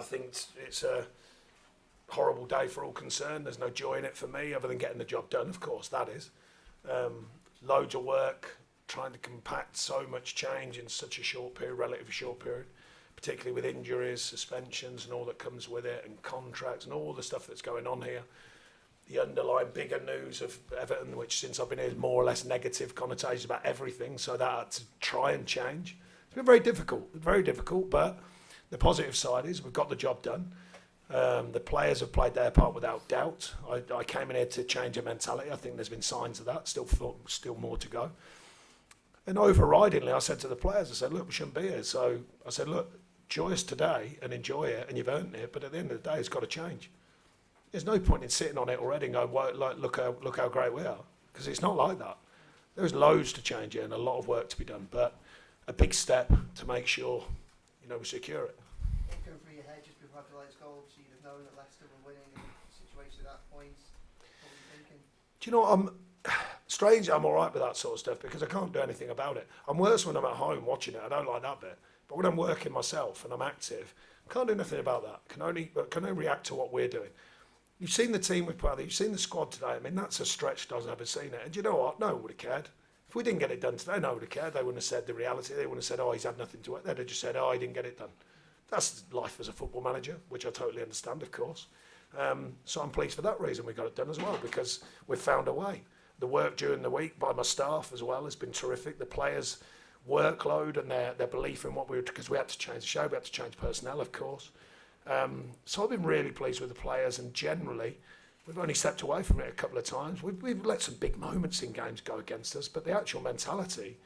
think it's a horrible day for all concerned. There's no joy in it for me other than getting the job done, of course, that is. Loads of work, trying to compact so much change in such a short period, relatively short period, particularly with injuries, suspensions and all that comes with it, and contracts and all the stuff that's going on here. The underlying bigger news of Everton, which since I've been here is more or less negative connotations about everything, so that I had to try and change. It's been very difficult, but the positive side is we've got the job done. The players have played their part without doubt. I came in here to change a mentality. I think there's been signs of that, still more to go. And overridingly, I said to the players, I said, look, we shouldn't be here. So I said, look, enjoy us today and enjoy it, and you've earned it, but at the end of the day, it's got to change. There's no point in sitting on it already and going, well, like, look how great we are, because it's not like that. There's loads to change here and a lot of work to be done, but a big step to make sure, we secure it. Going through your head just before the latest goal, so you'd have known that Leicester were winning in the situation at that point. What were you thinking? Do you know what, strange, I'm all right with that sort of stuff because I can't do anything about it. I'm worse when I'm at home watching it. I don't like that bit. But when I'm working myself and I'm active, I can't do nothing about that. Can only react to what we're doing. You've seen the team we've put. You've seen the squad today. I mean, that's a stretch. I've never seen it. And do you know what? No one would have cared. If we didn't get it done today, no one would have cared. They wouldn't have said the reality. They wouldn't have said, oh, he's had nothing to it. They'd have just said, oh, he didn't get it done. That's life as a football manager, which I totally understand, of course. So I'm pleased for that reason we got it done as well, because we've found a way. The work during the week by my staff as well has been terrific. The players' workload and their belief in what we were, because we had to change the show, we had to change personnel, of course. So I've been really pleased with the players, and generally, we've only stepped away from it a couple of times. We've let some big moments in games go against us, but the actual mentality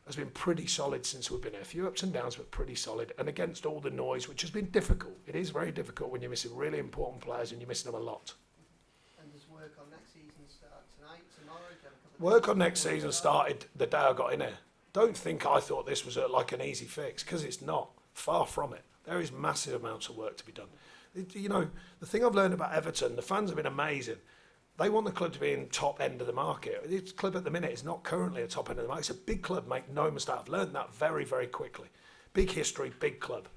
has been pretty solid since we've been here. A few ups and downs, but pretty solid, and against all the noise, which has been difficult. It is very difficult when you're missing really important players and you're missing them a lot. And does work on next season start tonight, tomorrow? Work on next season started the day I got in here. Don't think I thought this was like an easy fix, because it's not. Far from it. There is massive amounts of work to be done. The thing I've learned about Everton, the fans have been amazing. They want the club to be in top end of the market. This club at the minute is not currently a top end of the market. It's a big club, make no mistake. I've learned that very, very quickly. Big history, big club.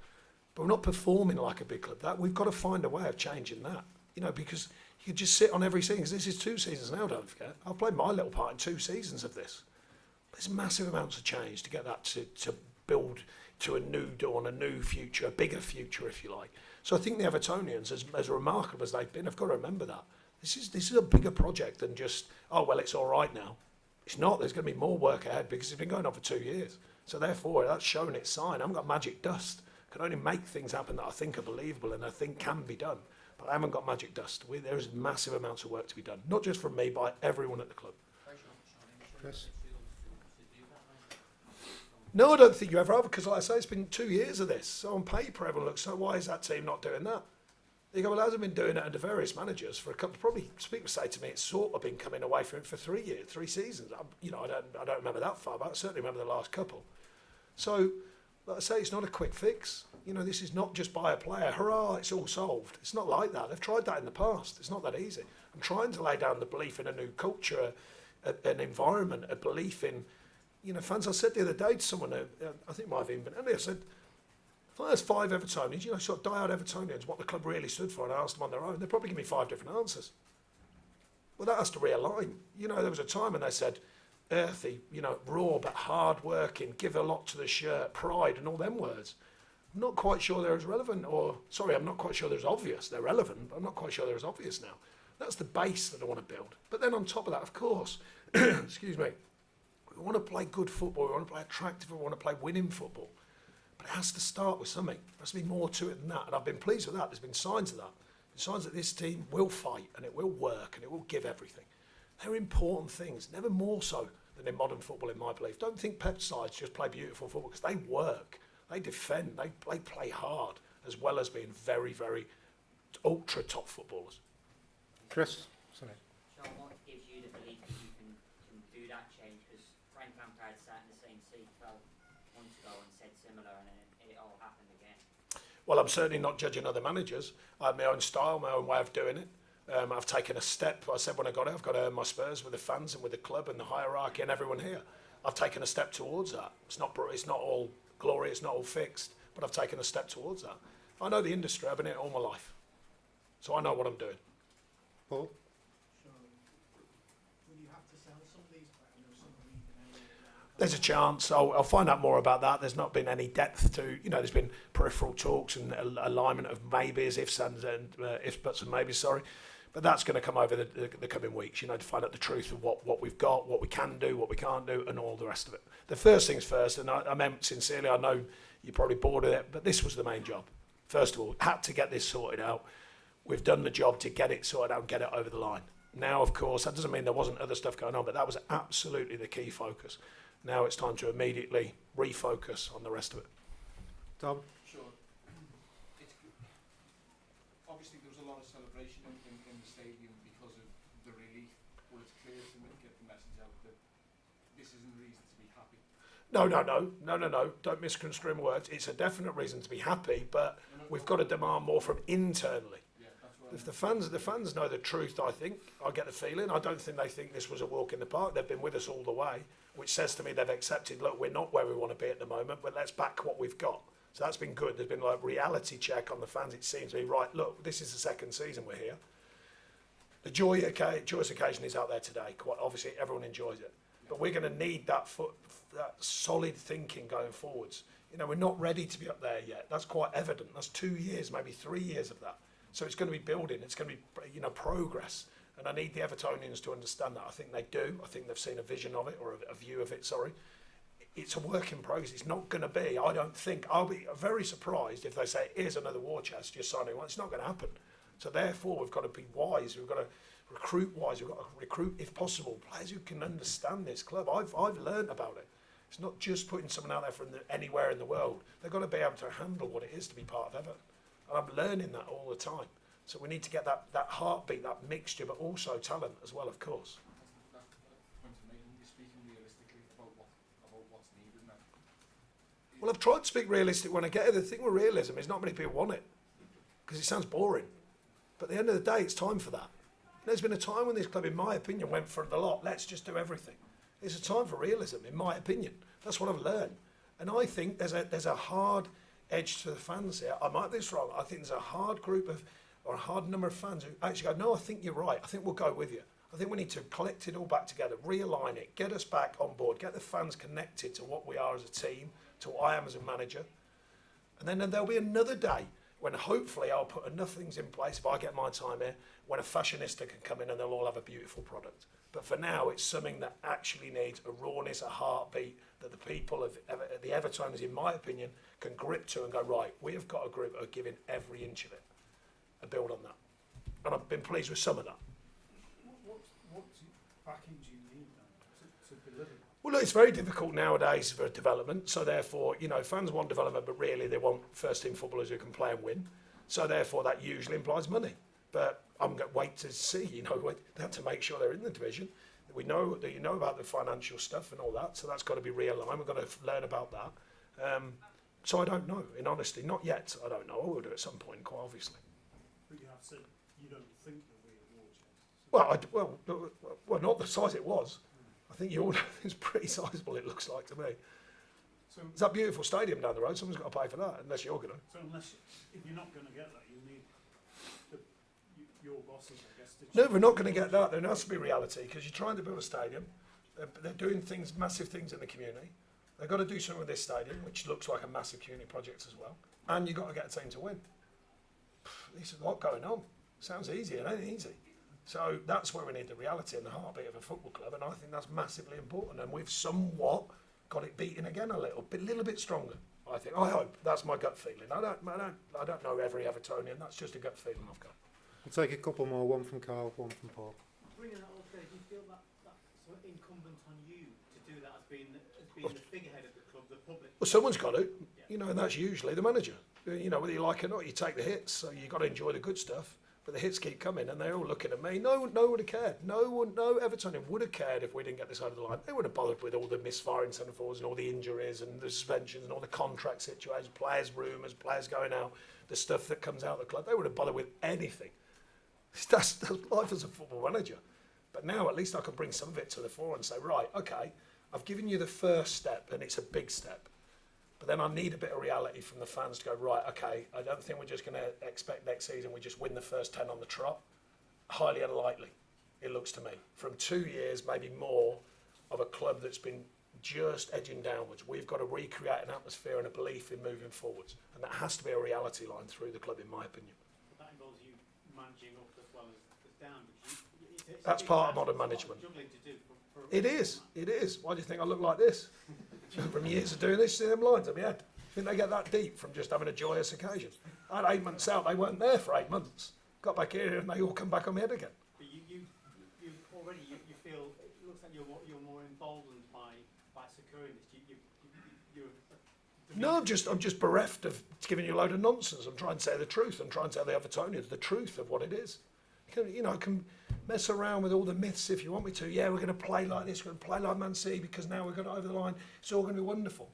But we're not performing like a big club. We've got to find a way of changing that. Because you could just sit on every season, because this is 2 seasons now, don't forget. I've played my little part in 2 seasons of this. There's massive amounts of change to get that to build to a new dawn, a new future, a bigger future, if you like. So I think the Evertonians, as remarkable as they've been, have got to remember that. This is a bigger project than just, oh, well, it's all right now. It's not. There's going to be more work ahead, because it's been going on for 2 years. So therefore, that's shown its sign. I haven't got magic dust. I can only make things happen that I think are believable and I think can be done. But I haven't got magic dust. There is massive amounts of work to be done, not just from me, by everyone at the club. Chris? No, I don't think you ever have, because like I say, it's been 2 years of this. So on paper, everyone looks, so why is that team not doing that? You go, well, it hasn't been doing it under various managers for a couple. Probably people say to me, it's sort of been coming away from it for 3 years, 3 seasons. I don't remember that far, but I certainly remember the last couple. So, like I say, it's not a quick fix. This is not just buy a player, hurrah, it's all solved. It's not like that. They've tried that in the past. It's not that easy. I'm trying to lay down the belief in a new culture, an environment, a belief in. Fans, I said the other day to someone, I think it might have even been Andy, I said, if I asked 5 Evertonians, sort of diehard Evertonians, what the club really stood for, and I asked them on their own, they'd probably give me 5 different answers. Well, that has to realign. There was a time when they said, earthy, raw but hard-working, give a lot to the shirt, pride, and all them words. I'm not quite sure they're as relevant, I'm not quite sure they're as obvious. They're relevant, but I'm not quite sure they're as obvious now. That's the base that I want to build. But then on top of that, of course, excuse me, we want to play good football, we want to play attractive, we want to play winning football. But it has to start with something. There has to be more to it than that. And I've been pleased with that. There's been signs of that. Signs that this team will fight and it will work and it will give everything. They're important things, never more so than in modern football, in my belief. Don't think Pep sides just play beautiful football, because they work, they defend, they play hard, as well as being very, very ultra top footballers. Chris? Sorry. Sean, what gives you the belief that you can do that change? Because Frank Lampard sat in the same seat 12 months ago and said similar, and then it all happened again. Well, I'm certainly not judging other managers. I have my own style, my own way of doing it. I've taken a step. I said when I got it, I've got to earn my spurs with the fans and with the club and the hierarchy and everyone here. I've taken a step towards that. It's not all glory, it's not all fixed, but I've taken a step towards that. I know the industry. I've been in it all my life. So I know what I'm doing. Paul? So, will you have to sell some of these? I know some are leaving anyway. There's a chance. I'll find out more about that. There's not been any depth to, there's been peripheral talks and alignment of maybes, ifs, and ifs, buts, and maybes, sorry. But that's going to come over the coming weeks, to find out the truth of what we've got, what we can do, what we can't do, and all the rest of it. The first things first, and I meant sincerely, I know you're probably bored of it, but this was the main job. First of all, had to get this sorted out. We've done the job to get it sorted out and get it over the line. Now, of course, that doesn't mean there wasn't other stuff going on, but that was absolutely the key focus. Now it's time to immediately refocus on the rest of it. Tom? Sure. Obviously, there was a lot of celebration in the stadium because of the relief, but it's clear to me, get the message out that this isn't a reason to be happy. No. Don't misconstrue my words. It's a definite reason to be happy, but we've got to demand more from internally. Yeah, that's what If the fans know the truth, I think, I get the feeling. I don't think they think this was a walk in the park. They've been with us all the way, which says to me they've accepted, look, we're not where we want to be at the moment, but let's back what we've got. So that's been good. There's been like reality check on the fans. It seems to be, right, look, this is the second season we're here. The joyous occasion is out there today. Quite obviously, everyone enjoys it. But we're going to need that solid thinking going forwards. We're not ready to be up there yet. That's quite evident. That's 2 years, maybe 3 years of that. So it's going to be building. It's going to be, progress. And I need the Evertonians to understand that. I think they do. I think they've seen a vision of it, or a view of it, sorry. It's a work in progress. It's not going to be, I don't think, I'll be very surprised if they say, here's another war chest, you're signing one. It's not going to happen. So therefore, we've got to be wise. We've got to recruit wise. We've got to recruit, if possible, players who can understand this club. I've learned about it. It's not just putting someone out there from anywhere in the world. They've got to be able to handle what it is to be part of Everton. And I'm learning that all the time. So we need to get that heartbeat, that mixture, but also talent as well, of course. that's the point I'm making. You're speaking realistically about what's needed now. Well, I've tried to speak realistic when I get it. The thing with realism is not many people want it because it sounds boring. But at the end of the day, it's time for that. There's been a time when this club, in my opinion, went for the lot. Let's just do everything. It's a time for realism, in my opinion. That's what I've learned. And I think there's a hard edge to the fans here. I might be this wrong. I think there's a hard group of, or a hard number of fans who actually go, no, I think you're right. I think we'll go with you. I think we need to collect it all back together, realign it, get us back on board, get the fans connected to what we are as a team, to what I am as a manager. And then there'll be another day when hopefully I'll put enough things in place, if I get my time here, when a fashionista can come in and they'll all have a beautiful product. But for now, it's something that actually needs a rawness, a heartbeat, that the people of the Evertoners, in my opinion, can grip to and go, right, we have got a group who are giving every inch of it, and build on that. And I've been pleased with some of that. What backing do you need then to deliver? Well, look, it's very difficult nowadays for development. So therefore, fans want development, but really they want first-team footballers who can play and win. So therefore, that usually implies money. But I'm going to wait to see, they have to make sure they're in the division. We know that about the financial stuff and all that, so that's got to be realigned. We've got to learn about that. So I don't know, in honesty, not yet. I don't know. I will do at some point, quite obviously. But you have said you don't think there'll be a war chest. Well, not the size it was. I think it's pretty sizable, it looks like to me. So, It's that beautiful stadium down the road. Someone's got to pay for that, unless you're going to. so if you're not going to get that, you need your bosses, I guess. No, we're not going to get that. There has to be reality because you're trying to build a stadium. They're doing massive things in the community. They've got to do something with this stadium, which looks like a massive community project as well. And you've got to get a team to win. There's a lot going on. Sounds easy, it ain't easy. So that's where we need the reality and the heartbeat of a football club, and I think that's massively important. And we've somewhat got it beaten again a little bit stronger. I think. I hope that's my gut feeling. I don't know every Evertonian. That's just a gut feeling I've got. We'll take a couple more. One from Carl, one from Paul. Bringing that all together, do you feel that sort of incumbent on you to do that as being the figurehead of the club, the public? Well, someone's got to, and that's usually the manager. Whether you like it or not, you take the hits. So you've got to enjoy the good stuff. But the hits keep coming, and they're all looking at me. No one would have cared. No Evertonian would have cared if we didn't get this over the line. They wouldn't have bothered with all the misfiring centre forwards and all the injuries and the suspensions and all the contract situations, players' rumours, players going out, the stuff that comes out of the club. They wouldn't have bothered with anything. That's life as a football manager. But now at least I can bring some of it to the fore and say, right, okay, I've given you the first step, and it's a big step. But then I need a bit of reality from the fans to go, right, okay, I don't think we're just going to expect next season we just win the first 10 on the trot. Highly unlikely, it looks to me. From 2 years, maybe more, of a club that's been just edging downwards. We've got to recreate an atmosphere and a belief in moving forwards. And that has to be a reality line through the club, in my opinion. But that involves you managing up as well as down. Because it's That's a big part of task, modern it's a lot of management. juggling to do for It is, it is. Why do you think I look like this? From years of doing this, see them lines on my head. I think they get that deep from just having a joyous occasion. I had 8 months out, they weren't there for 8 months. Got back here and they all come back on my head again. But you already you feel it looks like you're more emboldened by securing this. You're No, I'm just bereft of giving you a load of nonsense. I'm trying to say the truth. I'm trying to tell the Evertonians the truth of what it is. I can mess around with all the myths if you want me to. Yeah, we're going to play like this. We're going to play like Man City because now we've got it over the line. It's all going to be wonderful.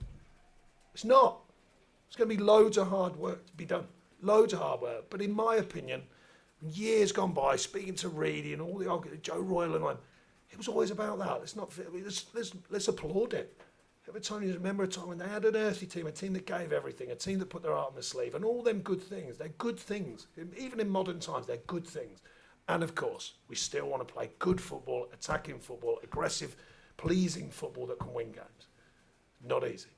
It's not. It's going to be loads of hard work to be done. Loads of hard work. But in my opinion, years gone by, speaking to Reedy and all the Joe Royal and all, it was always about that. Let's applaud it. Evertonians remember a time when they had an earthy team, a team that gave everything, a team that put their heart on their sleeve, and all them good things. They're good things. Even in modern times, they're good things. And of course, we still want to play good football, attacking football, aggressive, pleasing football that can win games. Not easy.